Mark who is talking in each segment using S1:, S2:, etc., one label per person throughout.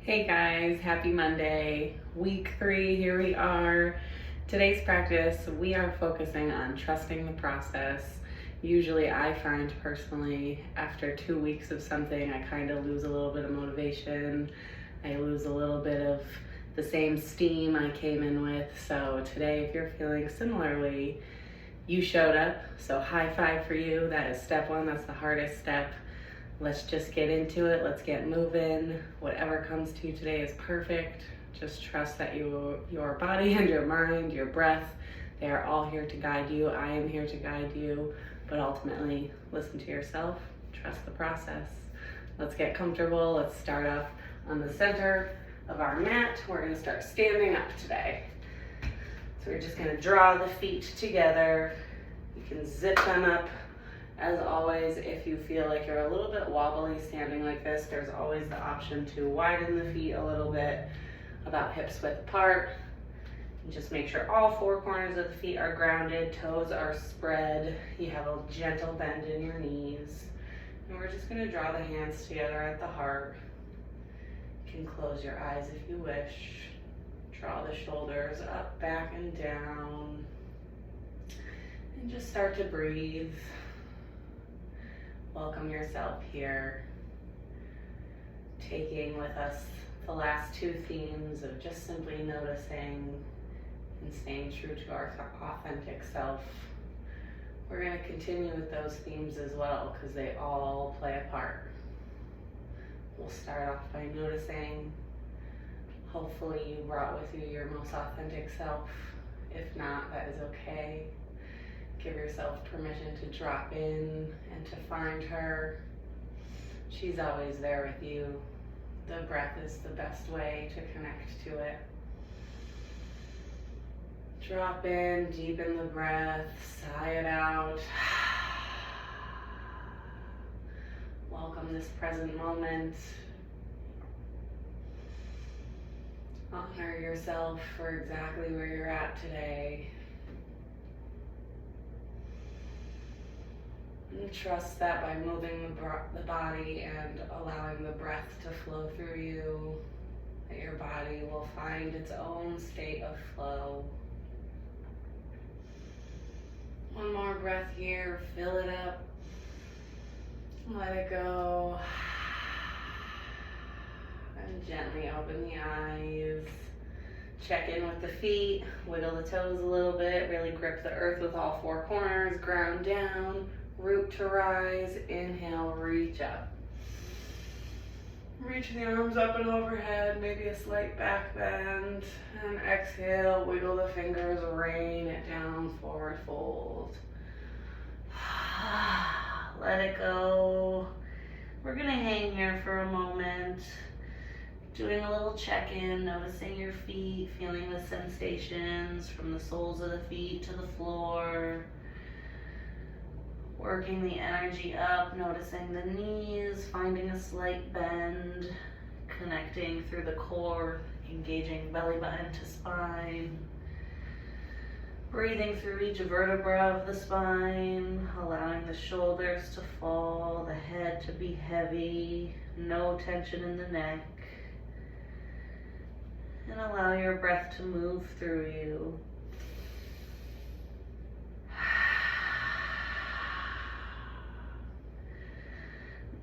S1: Hey guys, happy Monday. Week 3, here we are. Today's practice, we are focusing on trusting the process. Usually I find personally after 2 weeks of something, I kind of lose a little bit of motivation. I lose a little bit of the same steam I came in with. So today, if you're feeling similarly, you showed up. So high five for you. That is step 1, that's the hardest step. Let's just get into it. Let's get moving. Whatever comes to you today is perfect. Just trust that your body and your mind, your breath, they are all here to guide you. I am here to guide you, but ultimately listen to yourself. Trust the process. Let's get comfortable. Let's start off on the center of our mat. We're gonna start standing up today. So we're just gonna draw the feet together. You can zip them up. As always, if you feel like you're a little bit wobbly standing like this, there's always the option to widen the feet a little bit, about hips width apart. And just make sure all 4 corners of the feet are grounded, toes are spread. You have a gentle bend in your knees. And we're just gonna draw the hands together at the heart. You can close your eyes if you wish. Draw the shoulders up, back, and down. And just start to breathe. Welcome yourself here, taking with us the last 2 themes of just simply noticing and staying true to our authentic self. We're going to continue with those themes as well because they all play a part. We'll start off by noticing. Hopefully you brought with you your most authentic self. If not, that is okay. Give yourself permission to drop in and to find her. She's always there with you. The breath is the best way to connect to it. Drop in, deepen the breath, sigh it out. Welcome this present moment. Honor yourself for exactly where you're at today. And trust that by moving the body and allowing the breath to flow through you, that your body will find its own state of flow. One more breath here, fill it up, let it go, and gently open the eyes. Check in with the feet, wiggle the toes a little bit, really grip the earth with all 4 corners, ground down. Root to rise, inhale, reach up. Reach the arms up and overhead, maybe a slight back bend. And exhale, wiggle the fingers, rain it down, forward fold. Let it go. We're gonna hang here for a moment, doing a little check-in, noticing your feet, feeling the sensations from the soles of the feet to the floor. Working the energy up, noticing the knees, finding a slight bend, connecting through the core, engaging belly button to spine. Breathing through each vertebra of the spine, allowing the shoulders to fall, the head to be heavy, no tension in the neck. And allow your breath to move through you.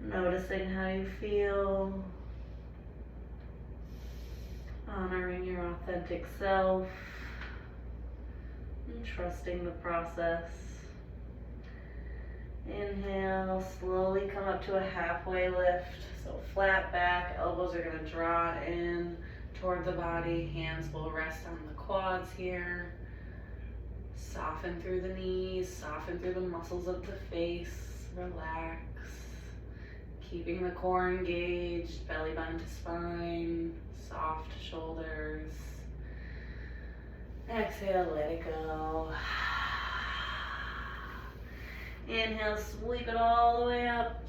S1: Noticing how you feel, honoring your authentic self, and trusting the process. Inhale, slowly come up to a halfway lift. So flat back, elbows are going to draw in toward the body, hands will rest on the quads here. Soften through the knees, soften through the muscles of the face, relax. Keeping the core engaged, belly button to spine, soft shoulders. Exhale, let it go. Inhale, sweep it all the way up.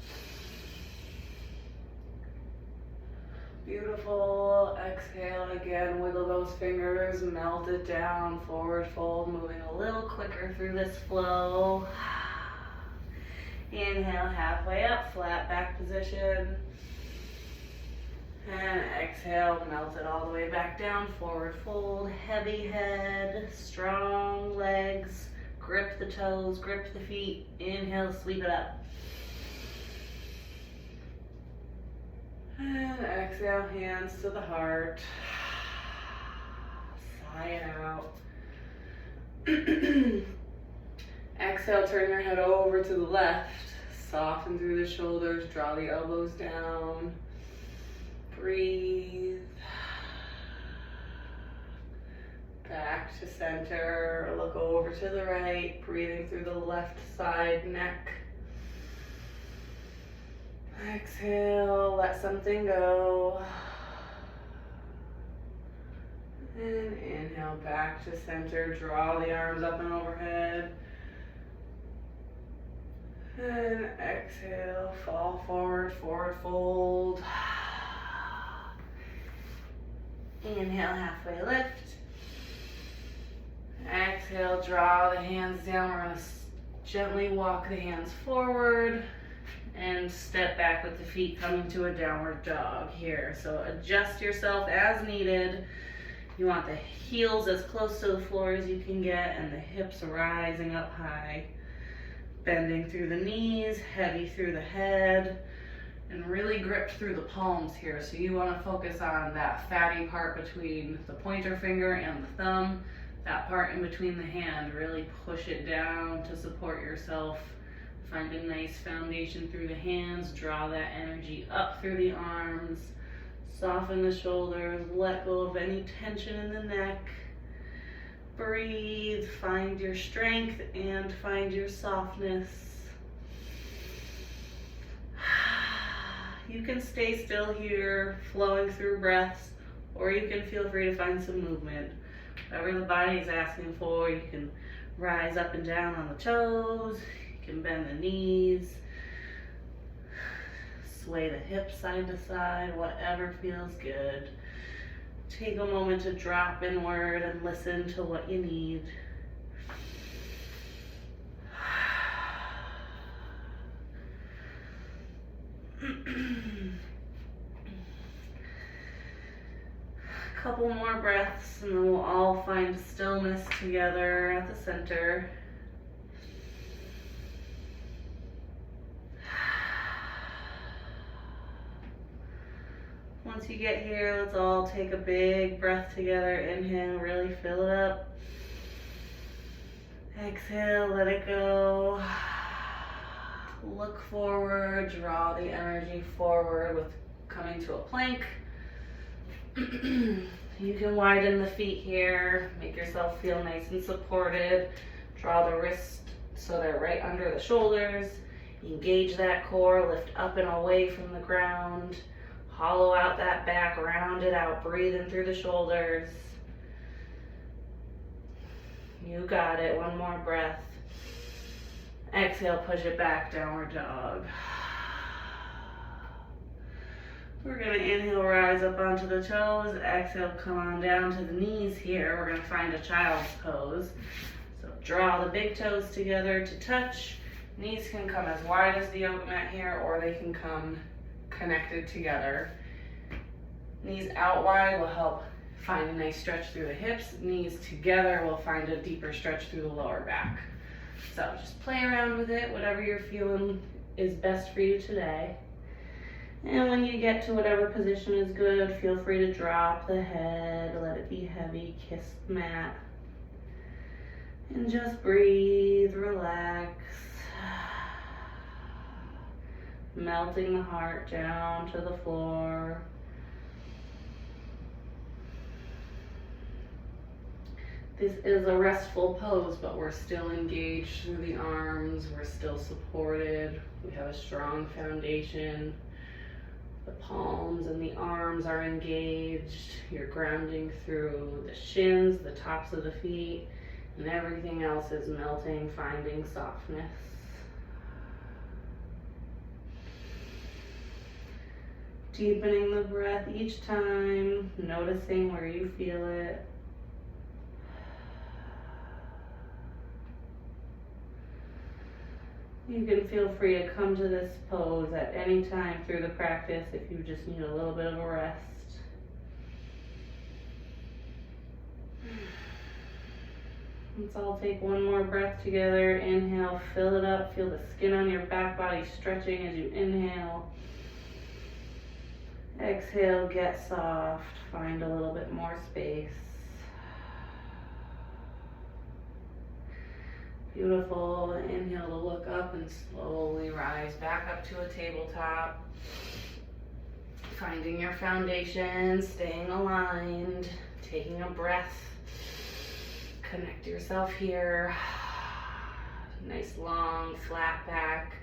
S1: Beautiful. Exhale again, wiggle those fingers, melt it down, forward fold, moving a little quicker through this flow. Inhale, halfway up, flat back position. And exhale, melt it all the way back down, forward fold, heavy head, strong legs, grip the toes, grip the feet, inhale, sweep it up. And exhale, hands to the heart, sigh it out. Exhale, turn your head over to the left, soften through the shoulders, draw the elbows down. Breathe. Back to center. Look over to the right. Breathing through the left side neck. Exhale. Let something go. And inhale back to center. Draw the arms up and overhead. And exhale. Fall forward. Forward fold. Inhale, halfway lift. Exhale, draw the hands down. We're going to gently walk the hands forward and step back with the feet coming to a downward dog here. So adjust yourself as needed. You want the heels as close to the floor as you can get and the hips rising up high. Bending through the knees, heavy through the head. And really grip through the palms here. So you want to focus on that fatty part between the pointer finger and the thumb. That part in between the hand. Really push it down to support yourself. Find a nice foundation through the hands. Draw that energy up through the arms. Soften the shoulders. Let go of any tension in the neck. Breathe. Find your strength and find your softness. You can stay still here, flowing through breaths, or you can feel free to find some movement. Whatever the body is asking for, you can rise up and down on the toes, you can bend the knees, sway the hips side to side, whatever feels good. Take a moment to drop inward and listen to what you need. Couple more breaths and then we'll all find stillness together at the center. Once you get here, let's all take a big breath together. Inhale, really fill it up. Exhale, let it go. Look forward, draw the energy forward with coming to a plank. You can widen the feet here, make yourself feel nice and supported. Draw the wrists so they're right under the shoulders. Engage that core, lift up and away from the ground. Hollow out that back, round it out, breathing through the shoulders. You got it, one more breath. Exhale, push it back, downward dog. We're gonna inhale, rise up onto the toes. Exhale, come on down to the knees here. We're gonna find a child's pose. So draw the big toes together to touch. Knees can come as wide as the yoga mat here, or they can come connected together. Knees out wide will help find a nice stretch through the hips. Knees together will find a deeper stretch through the lower back. So just play around with it, whatever you're feeling is best for you today. And when you get to whatever position is good, feel free to drop the head, let it be heavy, kiss the mat. And just breathe, relax. Melting the heart down to the floor. This is a restful pose, but we're still engaged through the arms. We're still supported. We have a strong foundation. The palms and the arms are engaged. You're grounding through the shins, the tops of the feet, and everything else is melting, finding softness. Deepening the breath each time, noticing where you feel it.
S2: You can feel free to come to this pose at any time through the practice if you just need a little bit of a rest. Let's all take one more breath together. Inhale, fill it up. Feel the skin on your back body stretching as you inhale. Exhale, get soft. Find a little bit more space. Beautiful. Inhale to look up and slowly rise back up to a tabletop. Finding your foundation, staying aligned, taking a breath. Connect yourself here. Nice long flat back.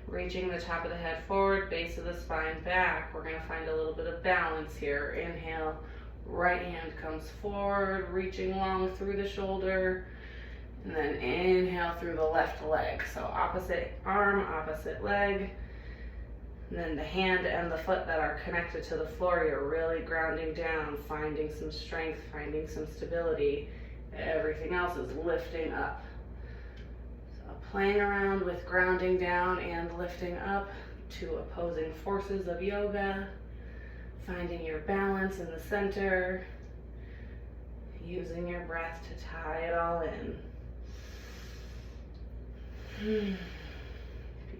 S2: Reaching the top of the head forward, base of the spine back. We're gonna find a little bit of balance here. Inhale, right hand comes forward, reaching long through the shoulder. And then inhale through the left leg. So opposite arm, opposite leg. And then the hand and the foot that are connected to the floor, you're really grounding down, finding some strength, finding some stability. Everything else is lifting up. So playing around with grounding down and lifting up, two opposing forces of yoga. Finding your balance in the center. Using your breath to tie it all in.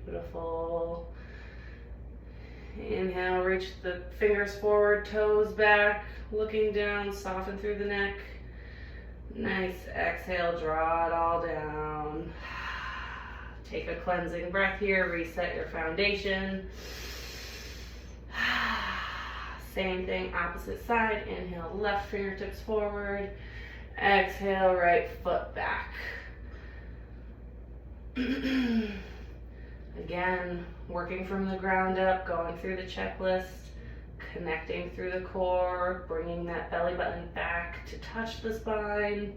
S2: Beautiful. Inhale, reach the fingers forward, toes back, looking down, soften through the neck. Nice. Exhale, draw it all down. Take a cleansing breath here, reset your foundation. Same thing, opposite side. Inhale, left fingertips forward. Exhale, right foot back. Again, working from the ground up, going through the checklist, connecting through the core, bringing that belly button back to touch the spine.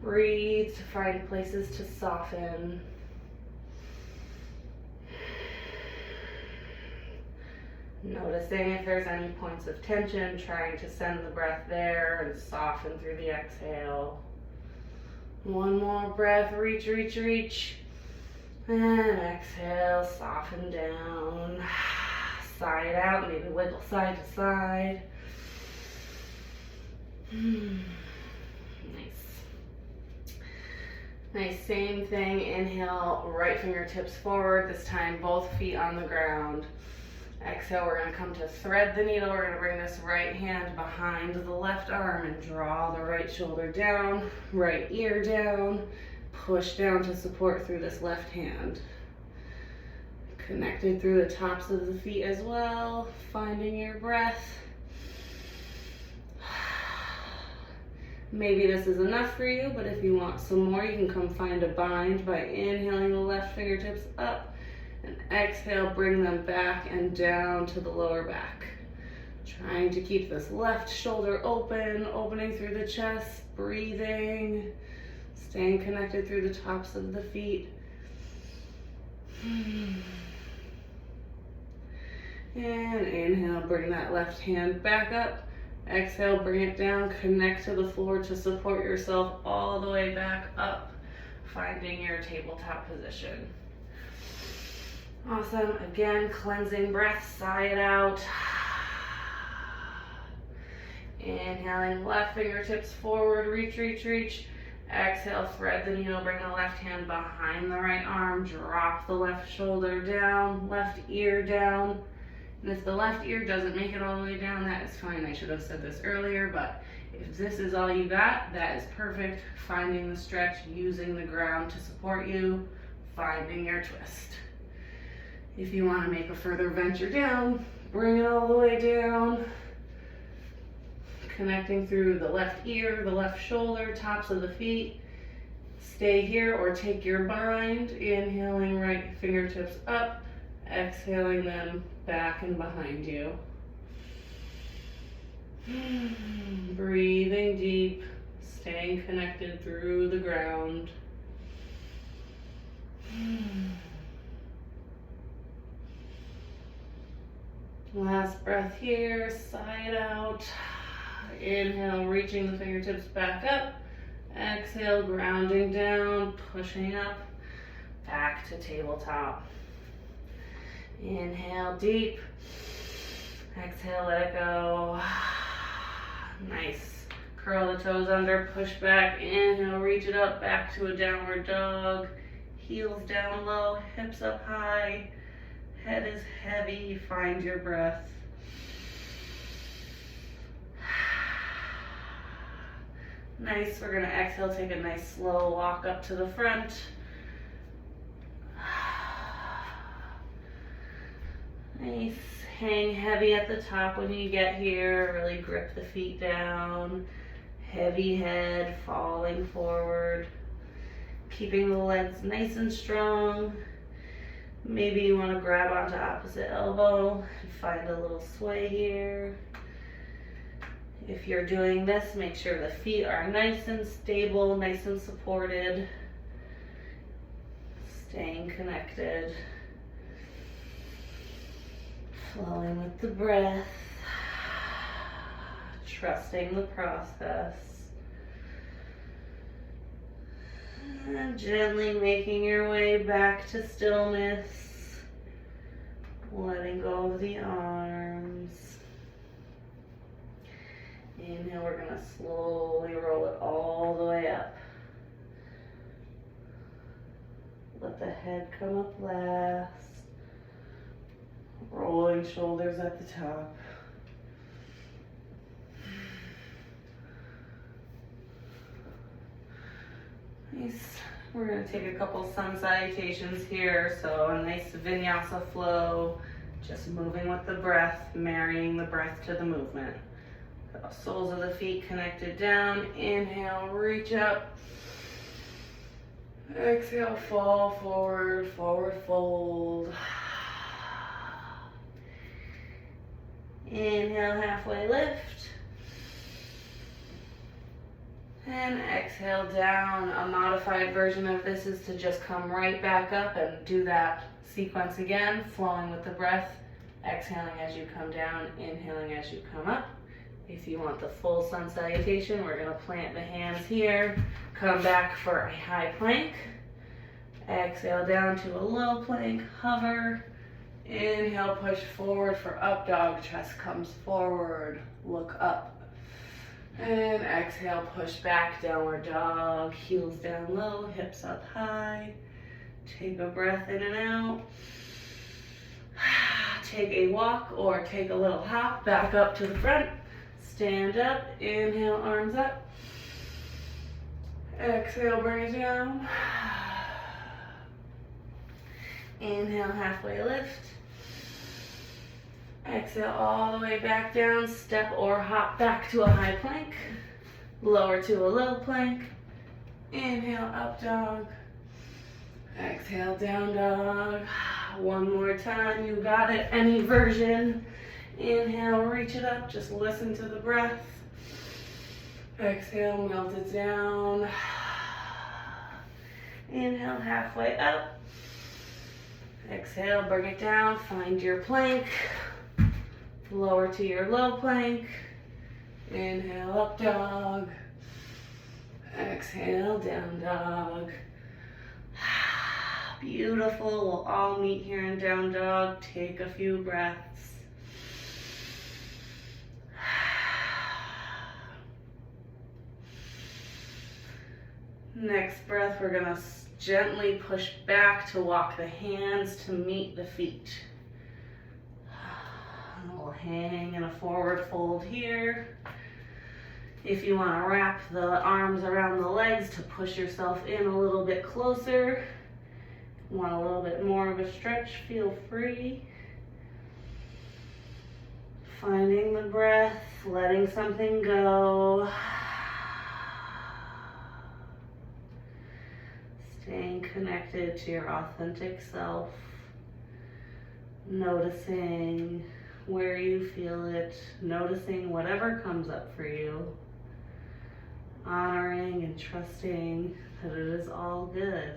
S2: Breathe to find places to soften. Noticing if there's any points of tension, trying to send the breath there and soften through the exhale. One more breath, reach, reach, reach. And exhale, soften down. Side out, maybe wiggle side to side. Nice. Nice, same thing. Inhale, right fingertips forward. This time, both feet on the ground. Exhale, we're gonna come to thread the needle. We're gonna bring this right hand behind the left arm and draw the right shoulder down, right ear down, push down to support through this left hand. Connected through the tops of the feet as well, finding your breath. Maybe this is enough for you, but if you want some more, you can come find a bind by inhaling the left fingertips up. And exhale, bring them back and down to the lower back. Trying to keep this left shoulder open, opening through the chest, breathing, staying connected through the tops of the feet. And inhale, bring that left hand back up. Exhale, bring it down, connect to the floor to support yourself all the way back up, finding your tabletop position. Awesome. Again, cleansing breath, sigh it out. Inhaling, left fingertips forward, reach, reach, reach. Exhale, thread the needle, bring the left hand behind the right arm, drop the left shoulder down, left ear down. And if the left ear doesn't make it all the way down, that is fine. I should have said this earlier, but if this is all you got, that is perfect. Finding the stretch, using the ground to support you, finding your twist. If you want to make a further venture down, bring it all the way down. Connecting through the left ear, the left shoulder, tops of the feet. Stay here or take your bind. Inhaling, right fingertips up. Exhaling them back and behind you. Breathing deep, staying connected through the ground. Last breath here, sigh it out. Inhale, reaching the fingertips back up. Exhale, grounding down, pushing up. back to tabletop. Inhale deep. Exhale, let it go. Nice. Curl the toes under, push back. Inhale, reach it up, back to a downward dog. Heels down low, hips up high. Head is heavy, find your breath. Nice, we're gonna exhale, take a nice slow walk up to the front. Nice, hang heavy at the top when you get here, really grip the feet down. Heavy head, falling forward. Keeping the legs nice and strong. Maybe you wanna grab onto opposite elbow and find a little sway here. If you're doing this, make sure the feet are nice and stable, nice and supported. Staying connected. Flowing with the breath. Trusting the process. And gently making your way back to stillness. Letting go of the arms. Inhale, we're gonna slowly roll it all the way up. Let the head come up last. Rolling shoulders at the top. Nice. We're gonna take a couple sun salutations here. So a nice vinyasa flow, just moving with the breath, marrying the breath to the movement. Soles of the feet connected down. Inhale, reach up. Exhale, fall forward, forward fold. Inhale, halfway lift. And exhale down. A modified version of this is to just come right back up and do that sequence again, flowing with the breath. Exhaling as you come down, inhaling as you come up. If you want the full sun salutation, we're gonna plant the hands here, come back for a high plank. Exhale down to a low plank, hover. Inhale, push forward for up dog, chest comes forward, look up. And exhale, push back, downward dog, heels down low, hips up high. Take a breath in and out. Take a walk or take a little hop back up to the front. Stand up, inhale, arms up. Exhale, bring it down. Inhale, halfway lift. Exhale all the way back down. Step or hop back to a high plank. Lower to a low plank. Inhale, up dog. Exhale, down dog. One more time, you got it, any version. Inhale, reach it up, just listen to the breath. Exhale, melt it down. Inhale, halfway up. Exhale, bring it down, find your plank. Lower to your low plank. Inhale, up dog. Exhale, down dog. Beautiful, we'll all meet here in down dog. Take a few breaths. Next breath, we're gonna gently push back to walk the hands to meet the feet. And we'll hang in a forward fold here. If you wanna wrap the arms around the legs to push yourself in a little bit closer, want a little bit more of a stretch, feel free. Finding the breath, letting something go. Staying connected to your authentic self. Noticing where you feel it. Noticing whatever comes up for you. Honoring and trusting that it is all good.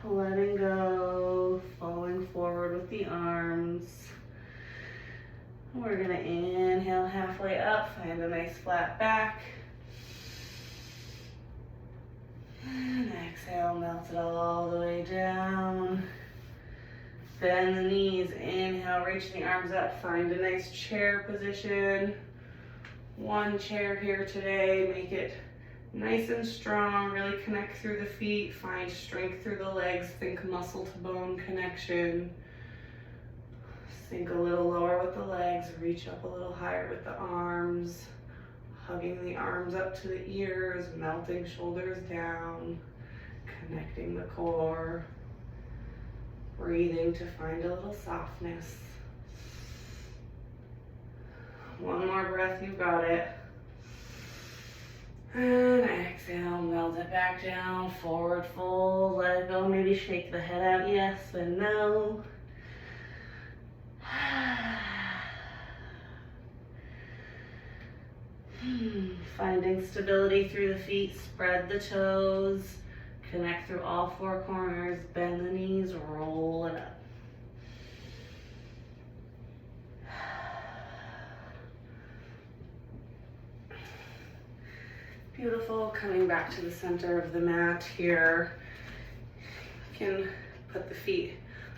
S2: Letting go, falling forward with the arms. We're gonna inhale halfway up, find a nice flat back. And exhale, melt it all the way down. Bend the knees, inhale, reach the arms up, find a nice chair position. One chair here today, make it nice and strong, really connect through the feet, find strength through the legs, think muscle to bone connection. Sink a little lower with the legs, reach up a little higher with the arms, hugging the arms up to the ears, melting shoulders down, connecting the core, breathing to find a little softness. One more breath, you got it. And exhale, melt it back down, forward fold, let it go, maybe shake the head out, yes and no. Finding stability through the feet, spread the toes, connect through all four corners, bend the knees, roll it up. Beautiful, coming back to the center of the mat here. You can put the feet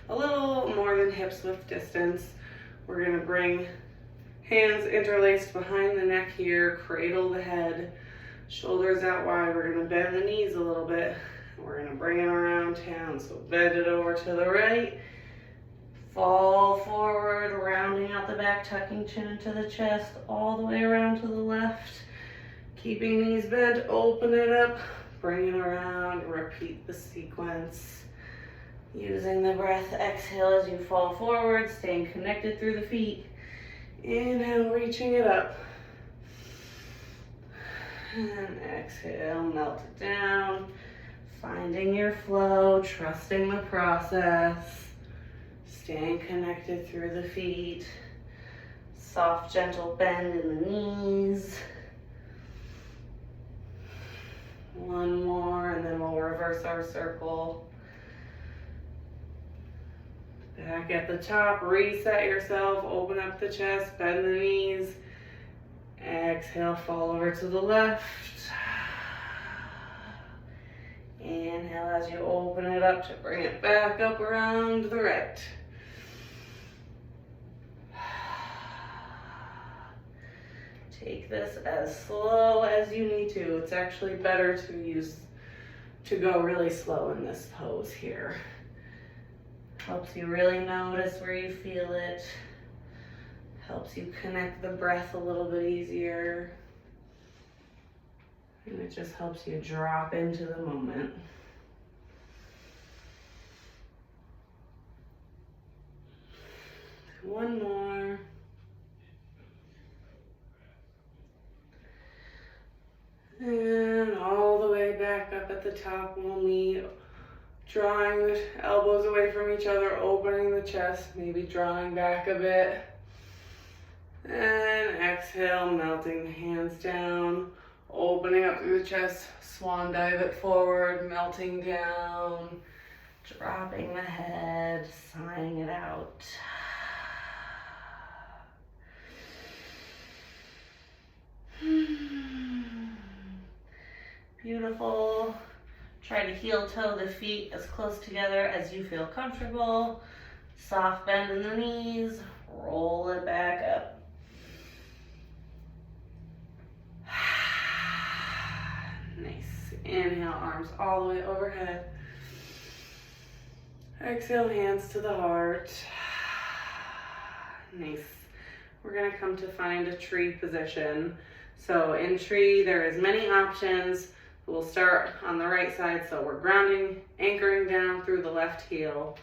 S2: a little more than hips width distance. We're gonna bring hands interlaced behind the neck here, cradle the head, shoulders out wide. We're gonna bend the knees a little bit. We're gonna bring it around town. So bend it over to the right, fall forward, rounding out the back, tucking chin into the chest, all the way around to the left. Keeping knees bent, open it up, bring it around, repeat the sequence. Using the breath, exhale as you fall forward, staying connected through the feet. Inhale, reaching it up. And exhale, melt it down. Finding your flow, trusting the process. Staying connected through the feet. Soft, gentle bend in the knees. One more, and then we'll reverse our circle. Back at the top, reset yourself, open up the chest, bend the knees. Exhale, fall over to the left. Inhale as you open it up to bring it back up around the right. Take this as slow as you need to. It's actually better to go really slow in this pose here. Helps you really notice where you feel it. Helps you connect the breath a little bit easier. And it just helps you drop into the moment. One more. And all the way back up at the top, we'll meet. Drawing the elbows away from each other, opening the chest, maybe drawing back a bit. And exhale, melting the hands down, opening up through the chest, swan dive it forward, melting down, dropping the head, sighing it out. Beautiful. Try to heel toe the feet as close together as you feel comfortable. Soft bend in the knees, roll it back up. Nice. Inhale, arms all the way overhead. Exhale, hands to the heart. Nice. We're gonna come to find a tree position. So in tree, there is many options. We'll start on the right side, so we're grounding, anchoring down through the left heel.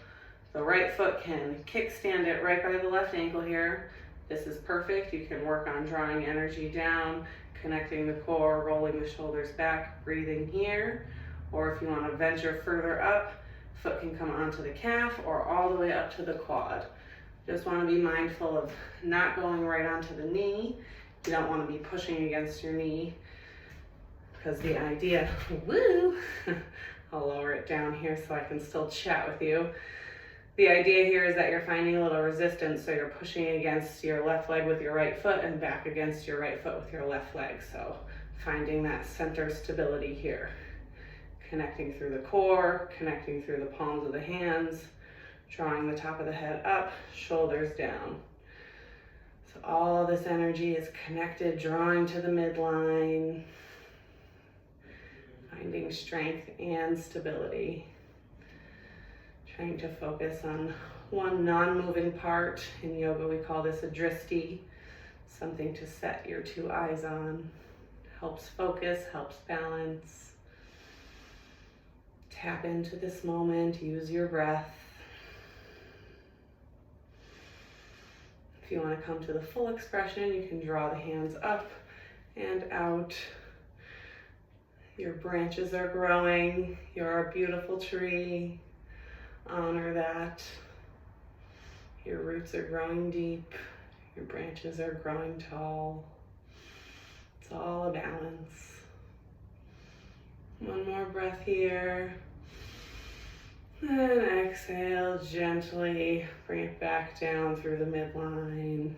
S2: The right foot can kickstand it right by the left ankle here. This is perfect. You can work on drawing energy down, connecting the core, rolling the shoulders back, breathing here. Or if you want to venture further up, foot can come onto the calf or all the way up to the quad. Just want to be mindful of not going right onto the knee. You don't want to be pushing against your knee. Because the idea, woo, I'll lower it down here so I can still chat with you. The idea here is that you're finding a little resistance, so you're pushing against your left leg with your right foot and back against your right foot with your left leg. So finding that center stability here.
S1: connecting through the core, connecting through the palms of the hands, drawing the top of the head up, shoulders down. So all of this energy is connected, drawing to the midline, finding strength and stability. Trying to focus on one non-moving part. In yoga, we call this a drishti, something to set your two eyes on. Helps focus, helps balance. Tap into this moment, use your breath. If you want to come to the full expression, you can draw the hands up and out. Your branches are growing. You're a beautiful tree. Honor that. Your roots are growing deep. Your branches are growing tall. It's all a balance. One more breath here. And exhale, gently bring it back down through the midline.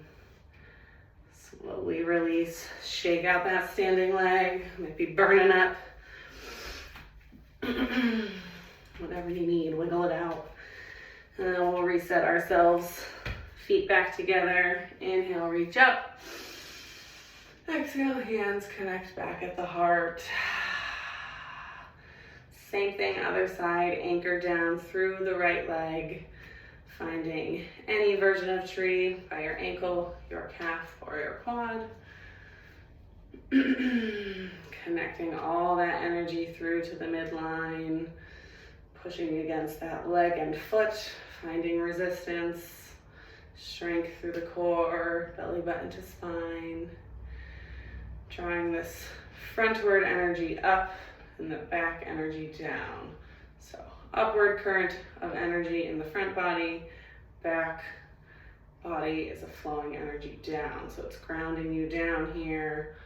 S1: Slowly release, shake out that standing leg. Might be burning up. Whatever you need, wiggle it out. And then we'll reset ourselves. Feet back together. Inhale, reach up. Exhale, hands connect back at the heart. Same thing, other side, anchor down through the right leg, finding any version of tree by your ankle, your calf, or your quad. Connecting all that energy through to the midline, pushing against that leg and foot, finding resistance, strength through the core, belly button to spine. Drawing this frontward energy up and the back energy down. So upward current of energy in the front body, back body is a flowing energy down. So it's grounding you down here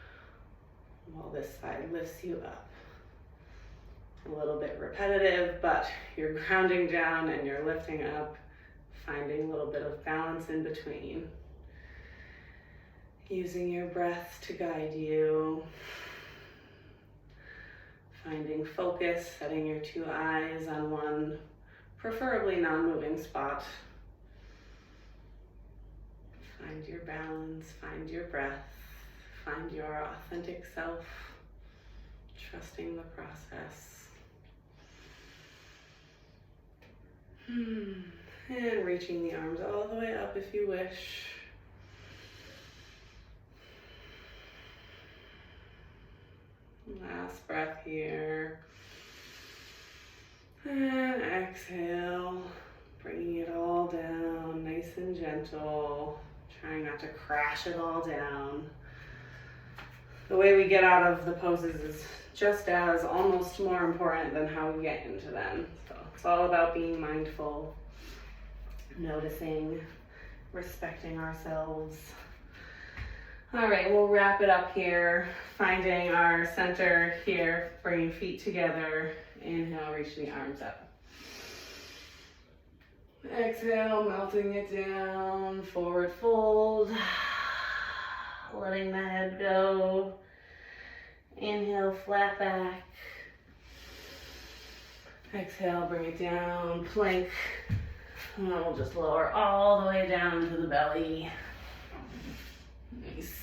S1: while this side lifts you up. A little bit repetitive, but you're grounding down and you're lifting up, finding a little bit of balance in between. Using your breath to guide you. Finding focus, setting your two eyes on one, preferably non-moving spot. Find your balance, find your breath, find your authentic self, trusting the process. And reaching the arms all the way up if you wish. Last breath here. And exhale, bringing it all down, nice and gentle. Trying not to crash it all down. The way we get out of the poses is just as, almost more important than how we get into them. So it's all about being mindful, noticing, respecting ourselves. All right, we'll wrap it up here, finding our center here, bringing feet together. Inhale, reach the arms up. Exhale, melting it down, forward fold, letting the head go. Inhale, flat back. Exhale, bring it down, plank. And then we'll just lower all the way down to the belly. Nice.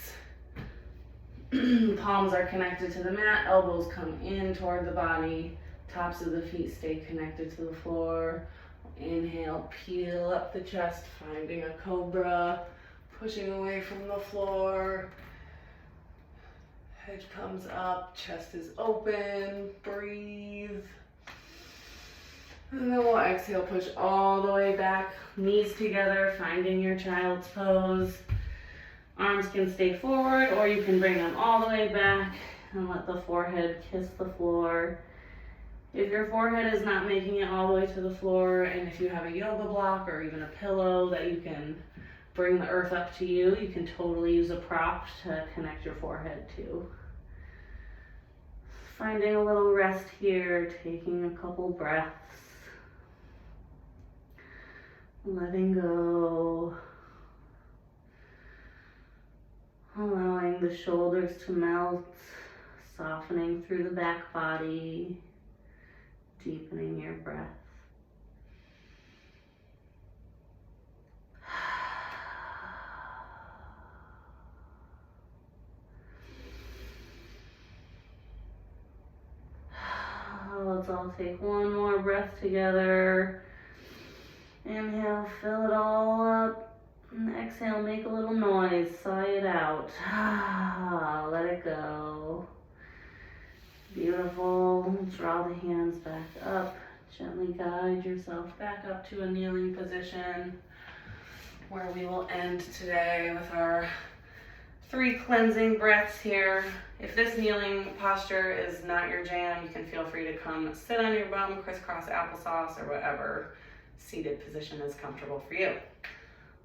S1: Palms are connected to the mat, elbows come in toward the body, tops of the feet stay connected to the floor. Inhale, peel up the chest, finding a cobra, pushing away from the floor. Head comes up, chest is open, breathe. And then we'll exhale, push all the way back, knees together, finding your child's pose. Arms can stay forward, or you can bring them all the way back and let the forehead kiss the floor. If your forehead is not making it all the way to the floor, and if you have a yoga block or even a pillow that you can bring the earth up to you, you can totally use a prop to connect your forehead to. Finding a little rest here, taking a couple breaths. Letting go. Allowing the shoulders to melt, softening through the back body.
S2: deepening your breath. Let's all take one more breath together. Inhale, fill it all up. And exhale, make a little noise. Sigh it out. Let it go. Beautiful. Draw the hands back up. Gently guide yourself back up to a kneeling position where we will end today with our 3 cleansing breaths here. If this kneeling posture is not your jam, you can feel free to come sit on your bum, crisscross applesauce, or whatever seated position is comfortable for you.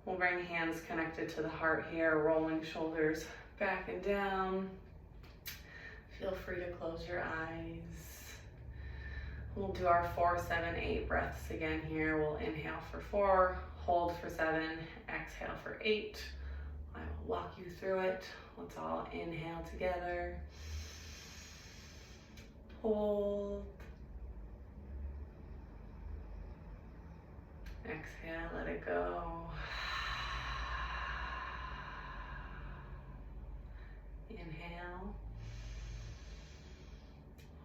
S2: We'll bring hands connected to the heart here, rolling shoulders back and down. Feel free to close your eyes. We'll do our 4, 7, 8 breaths again here. We'll inhale for 4, hold for 7, exhale for 8. I will walk you through it. Let's all inhale together. Hold. Exhale, let it go. Inhale.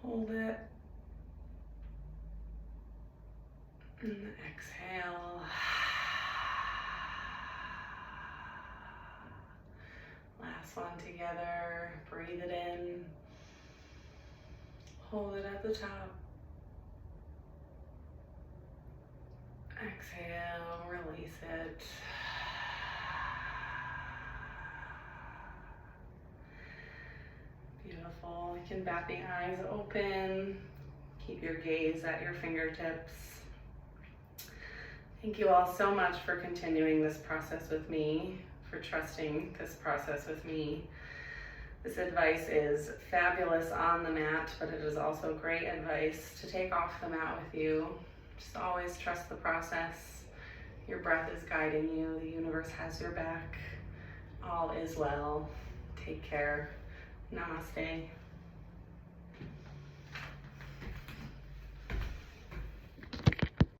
S2: Hold it. And exhale. Last one together. Breathe it in. Hold it at the top. Exhale, release it. Beautiful. You can bat the eyes open. Keep your gaze at your fingertips. Thank you all so much for continuing this process with me, for trusting this process with me. This advice is fabulous on the mat, but it is also great advice to take off the mat with you. Just always trust the process. Your breath is guiding you. The universe has your back. All is well. Take care. Namaste.